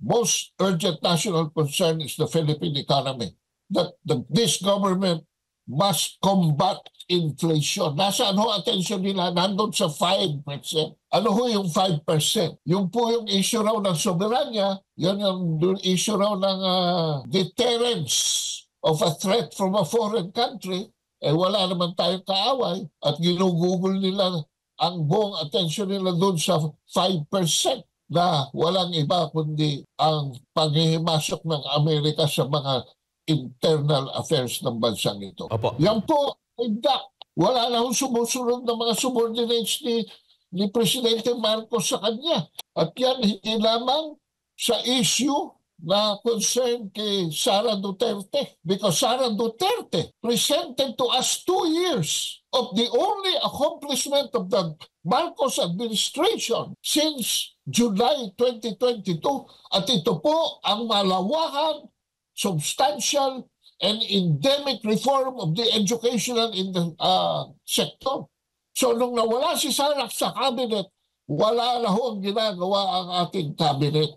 most urgent national concern is the Philippine economy. That this government must combat inflation. Nasaan ho attention nila? Nandun sa 5%. Ano ho yung 5%? Yung po yung issue raw ng soberanya, yan yung issue raw ng deterrence of a threat from a foreign country. Wala naman tayong kaaway at ginugugol nila ang buong attention nila doon sa 5% na walang iba kundi ang panghihimasok ng Amerika sa mga internal affairs ng bansang ito. Opo. Yan po, wala na hong sumusunod ng mga subordinates ni Presidente Marcos sa kanya. At yan hindi lamang sa issue na concern kay Sara Duterte. Because Sara Duterte presented to us 2 years of the only accomplishment of the Marcos administration since July 2022. At ito po ang malawahan, substantial, and endemic reform of the educational sector. So nung nawala si Sara sa cabinet, wala na ho ang ginagawa ang ating cabinet.